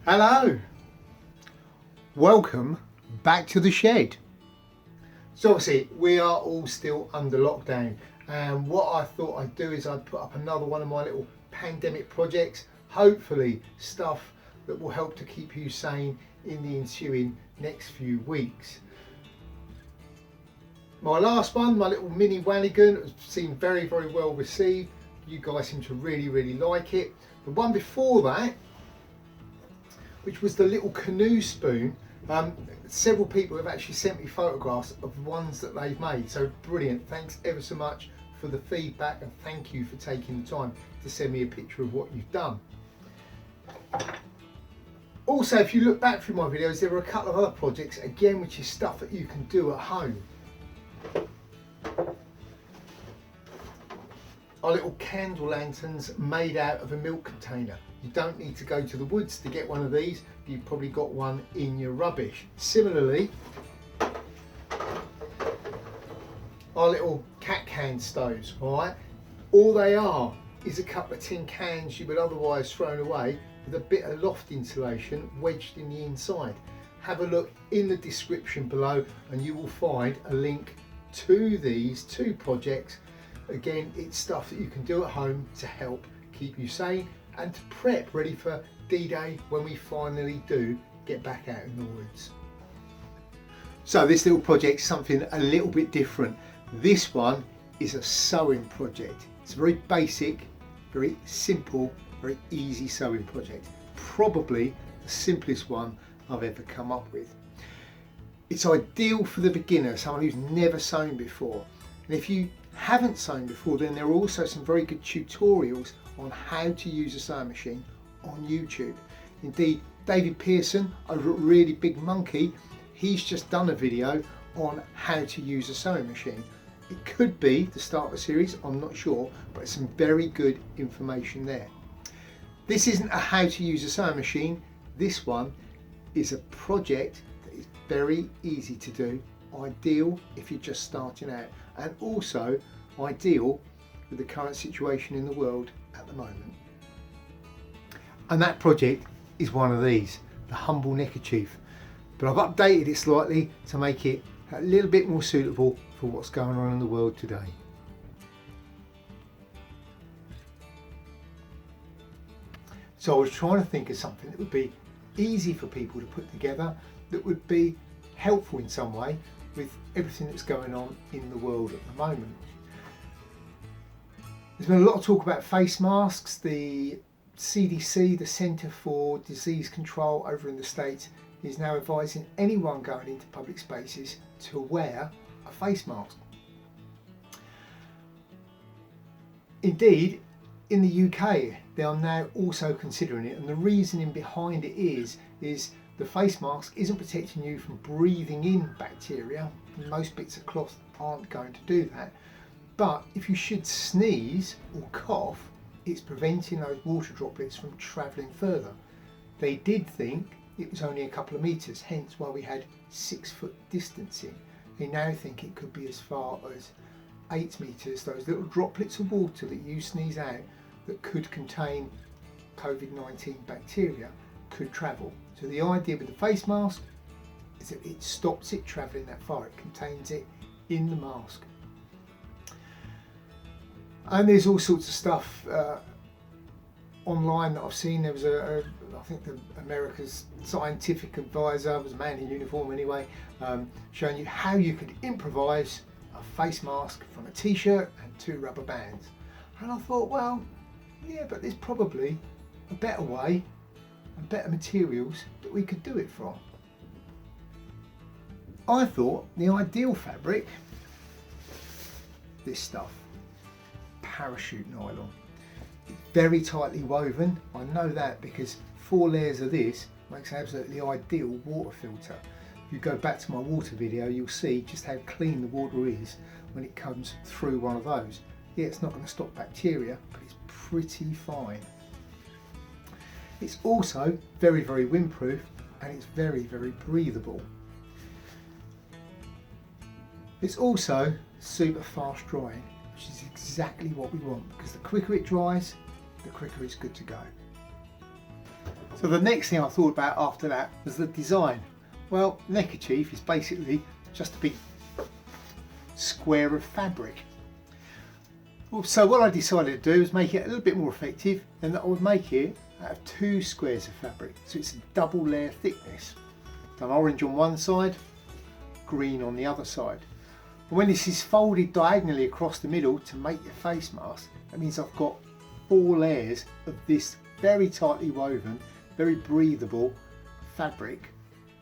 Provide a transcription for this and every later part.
Hello, welcome back to the shed. So obviously we are all still under lockdown, and what I thought I'd do is I'd put up another one of my little pandemic projects, hopefully stuff that will help to keep you sane in the ensuing next few weeks. My last one, my little mini Wanigan, seemed very well received. You guys seem to really like it. The one before that, which was the little canoe spoon, several people have actually sent me photographs of ones that they've made, so brilliant. Thanks ever so much for the feedback, and thank you for taking the time to send me a picture of what you've done. Also, if you look back through my videos, there were a couple of other projects, again, which is stuff that you can do at home. Our little candle lanterns made out of a milk container. You don't need to go to the woods to get one of these. You've probably got one in your rubbish. Similarly, our little cat can stoves, all right? All they are is a couple of tin cans you would otherwise thrown away with a bit of loft insulation wedged in the inside. Have a look in the description below and you will find a link to these two projects. Again, it's stuff that you can do at home to help keep you sane and to prep ready for D-Day when we finally do get back out in the woods. So this little project is something a little bit different. This one is a sewing project. It's a very basic, very simple, very easy sewing project. Probably the simplest one I've ever come up with. It's ideal for the beginner, someone who's never sewn before. And if you haven't sewn before, then there are also some very good tutorials on how to use a sewing machine on YouTube. Indeed, David Pearson over at Really Big Monkey, he's just done a video on how to use a sewing machine. It could be the start of a series, I'm not sure, but it's some very good information there. This isn't a how to use a sewing machine. This one is a project that is very easy to do, ideal if you're just starting out, and also ideal with the current situation in the world at the moment. And that project is one of these, the humble neckerchief. But I've updated it slightly to make it a little bit more suitable for what's going on in the world today. So I was trying to think of something that would be easy for people to put together, that would be helpful in some way with everything that's going on in the world at the moment. There's been a lot of talk about face masks. The CDC, the Centre for Disease Control over in the States, is now advising anyone going into public spaces to wear a face mask. Indeed, in the UK, they are now also considering it, and the reasoning behind it is the face mask isn't protecting you from breathing in bacteria. Most bits of cloth aren't going to do that. But if you should sneeze or cough, it's preventing those water droplets from travelling further. They did think it was only a couple of metres, hence why we had 6 foot distancing. They now think it could be as far as 8 metres, those little droplets of water that you sneeze out that could contain COVID-19 bacteria could travel. So the idea with the face mask is that it stops it travelling that far, it contains it in the mask. And there's all sorts of stuff online that I've seen. There was I think America's scientific advisor, was a man in uniform anyway, showing you how you could improvise a face mask from a t-shirt and 2 rubber bands. And I thought, well, yeah, but there's probably a better way and better materials that we could do it from. I thought the ideal fabric, this stuff, parachute nylon. It's very tightly woven. I know that because 4 layers of this makes an absolutely ideal water filter. If you go back to my water video, you'll see just how clean the water is when it comes through one of those. Yeah, it's not going to stop bacteria, but it's pretty fine. It's also very windproof, and it's very breathable. It's also super fast drying, which is exactly what we want, because the quicker it dries, the quicker it's good to go. So the next thing I thought about after that was the design. Well, Neckerchief is basically just a big square of fabric. So what I decided to do is make it a little bit more effective, and that I would make it out of 2 squares of fabric. So it's a double layer thickness. Done orange on one side, green on the other side. And when this is folded diagonally across the middle to make your face mask, that means I've got 4 layers of this very tightly woven, very breathable fabric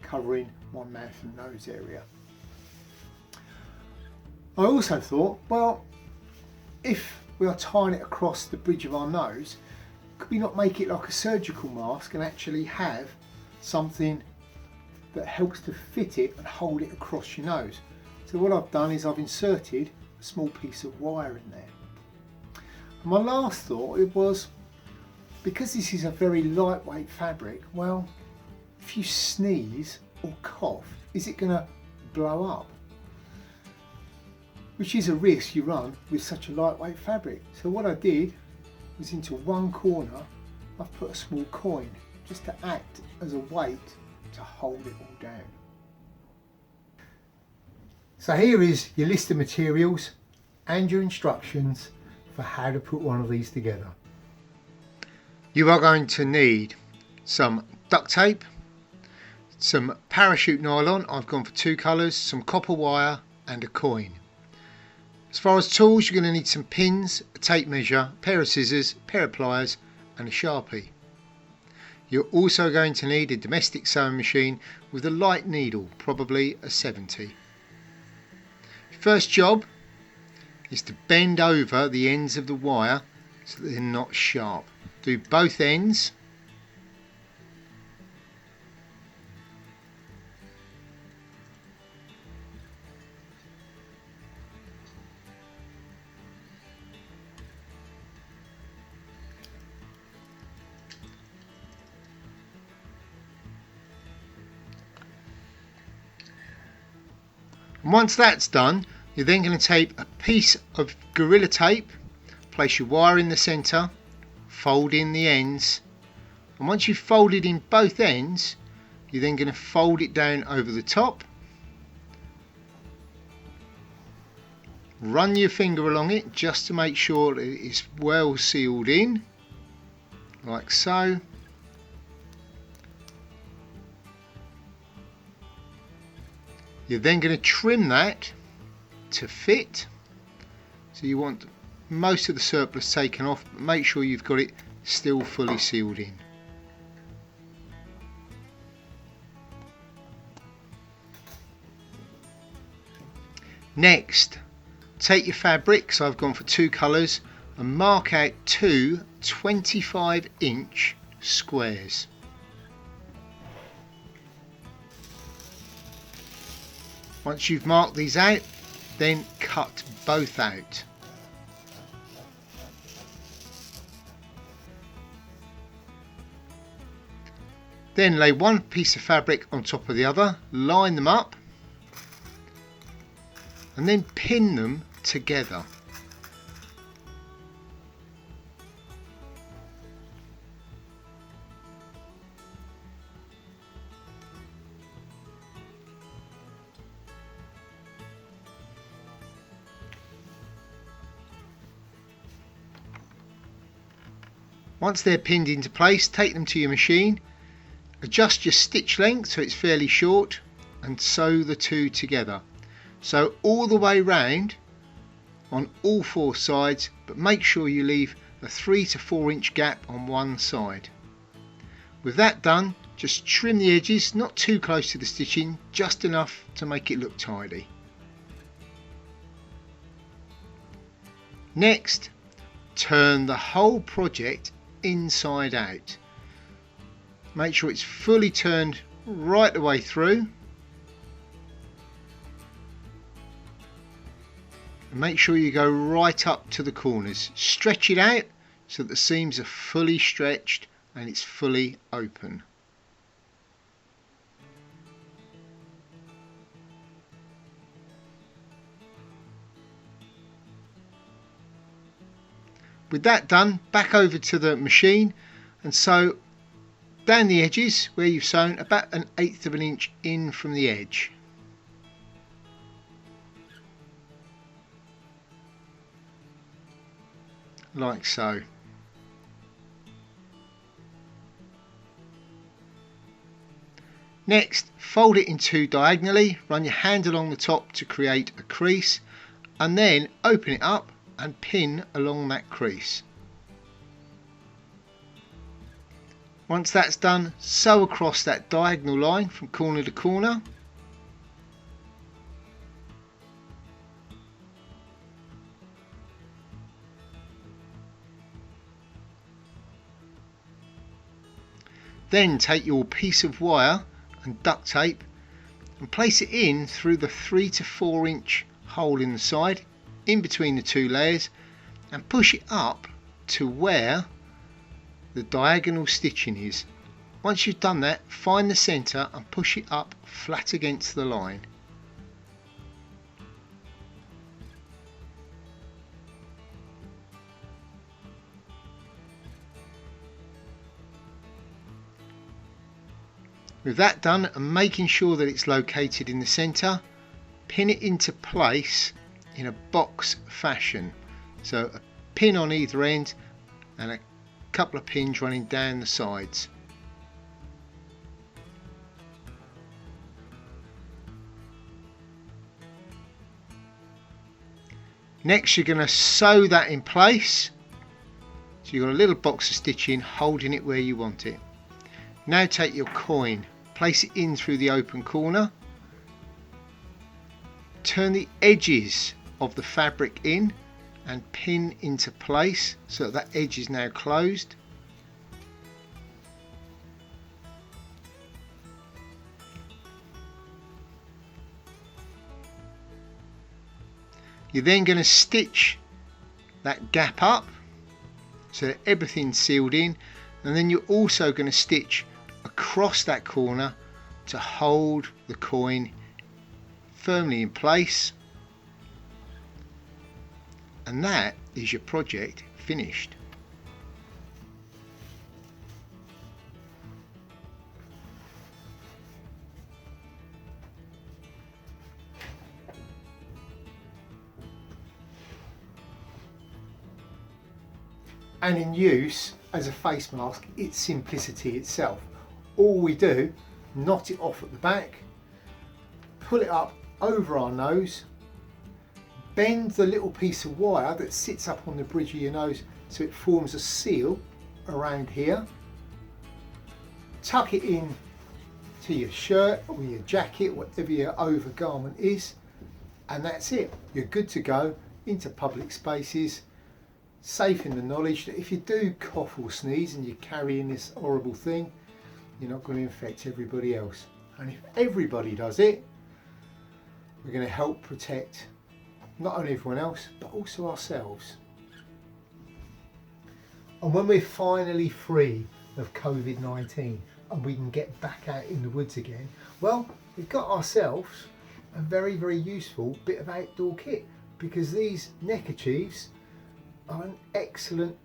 covering my mouth and nose area. I also thought, well, if we are tying it across the bridge of our nose, could we not make it like a surgical mask and actually have something that helps to fit it and hold it across your nose? So what I've done is I've inserted a small piece of wire in there. And my last thought, it was, because this is a very lightweight fabric, well, if you sneeze or cough, is it going to blow up? Which is a risk you run with such a lightweight fabric. So what I did was, into one corner I've put a small coin, just to act as a weight to hold it all down. So here is your list of materials and your instructions for how to put one of these together. You are going to need some duct tape, some parachute nylon, I've gone for 2 colours, some copper wire and a coin. As far as tools, you're going to need some pins, a tape measure, a pair of scissors, a pair of pliers and a Sharpie. You're also going to need a domestic sewing machine with a light needle, probably a 70. First job is to bend over the ends of the wire so that they're not sharp. Do both ends. And once that's done, you're then going to take a piece of Gorilla Tape, place your wire in the centre, fold in the ends, and once you've folded in both ends, you're then going to fold it down over the top, run your finger along it just to make sure that it is well sealed in, like so. You're then going to trim that to fit, so you want most of the surplus taken off, but make sure you've got it still fully sealed in. Next, take your fabric, so I've gone for 2 colours, and mark out 2 25-inch squares. Once you've marked these out, then cut both out. Then lay one piece of fabric on top of the other, line them up, and then pin them together. Once they're pinned into place, take them to your machine, adjust your stitch length so it's fairly short, and sew the 2 together. So all the way round on all 4 sides, but make sure you leave a 3 to 4 inch gap on one side. With that done, just trim the edges, not too close to the stitching, just enough to make it look tidy. Next, turn the whole project inside out. Make sure it's fully turned right the way through, and make sure you go right up to the corners. Stretch it out so that the seams are fully stretched and it's fully open. With that done, back over to the machine and sew down the edges where you've sewn about 1/8 of an inch in from the edge. Like so. Next, fold it in two diagonally, run your hand along the top to create a crease, and then open it up and pin along that crease. Once that's done, sew across that diagonal line from corner to corner. Then take your piece of wire and duct tape and place it in through the 3 to 4 inch hole in the side in between the two layers and push it up to where the diagonal stitching is. Once you've done that, find the centre and push it up flat against the line. With that done and making sure that it's located in the centre, pin it into place in a box fashion. So a pin on either end and a couple of pins running down the sides. Next you're going to sew that in place. So you've got a little box of stitching holding it where you want it. Now take your coin, place it in through the open corner, turn the edges of the fabric in and pin into place so that edge is now closed. You're then going to stitch that gap up so that everything's sealed in, and then you're also going to stitch across that corner to hold the coin firmly in place, and that is your project finished. And in use as a face mask, it's simplicity itself. All we do, knot it off at the back, pull it up over our nose, bend the little piece of wire that sits up on the bridge of your nose so it forms a seal around here, tuck it in to your shirt or your jacket, whatever your overgarment is, and that's it. You're good to go into public spaces, safe in the knowledge that if you do cough or sneeze and you're carrying this horrible thing, you're not going to infect everybody else. And if everybody does it, we're going to help protect not only everyone else but also ourselves. And when we're finally free of COVID-19 and we can get back out in the woods again, well, we've got ourselves a very, very useful bit of outdoor kit, because these neckerchiefs are an excellent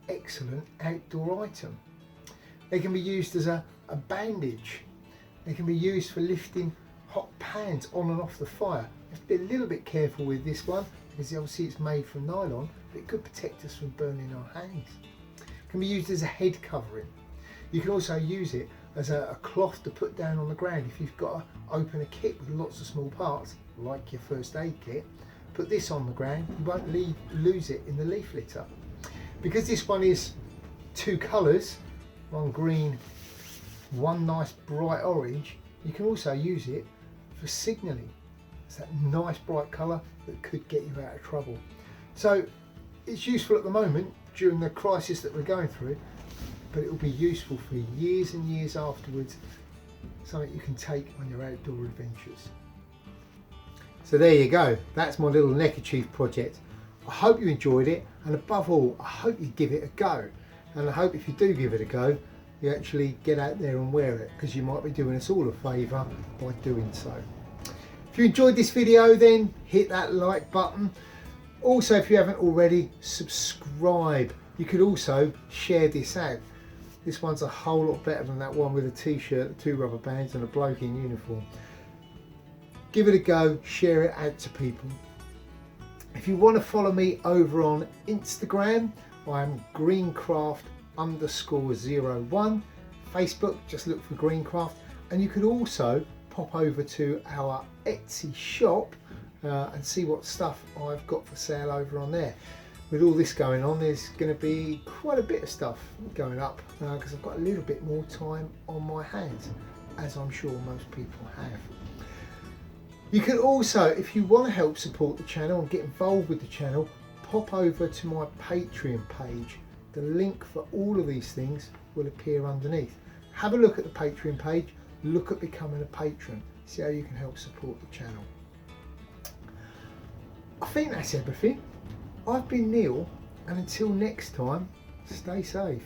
outdoor item. They can be used as a bandage. They can be used for lifting hot pans on and off the fire. You have to be a little bit careful with this one because obviously it's made from nylon, but it could protect us from burning our hands. It can be used as a head covering. You can also use it as a cloth to put down on the ground if you've got to open a kit with lots of small parts, like your first aid kit. Put this on the ground, you won't lose it in the leaf litter. Because this one is two colours, one green, one nice bright orange, you can also use it for signalling. It's that nice bright colour that could get you out of trouble. So it's useful at the moment during the crisis that we're going through, but it will be useful for years and years afterwards, something you can take on your outdoor adventures. So there you go, that's my little neckerchief project. I hope you enjoyed it, and above all, I hope you give it a go. And I hope if you do give it a go, you actually get out there and wear it, because you might be doing us all a favour by doing so. If you enjoyed this video, then hit that like button. Also, if you haven't already, subscribe. You could also share this out. This one's a whole lot better than that one with a t-shirt, 2 rubber bands and a bloke in uniform. Give it a go, share it out to people. If you want to follow me over on Instagram, I'm greencraft_01. Facebook, just look for Greencraft. And you could also pop over to our Etsy shop and see what stuff I've got for sale over on there. With all this going on, there's going to be quite a bit of stuff going up because I've got a little bit more time on my hands, as I'm sure most people have. You can also, if you want to help support the channel and get involved with the channel, pop over to my Patreon page. The link for all of these things will appear underneath. Have a look at the Patreon page, look at becoming a patron, see how you can help support the channel. I think that's everything. I've been Neil, and until next time, stay safe.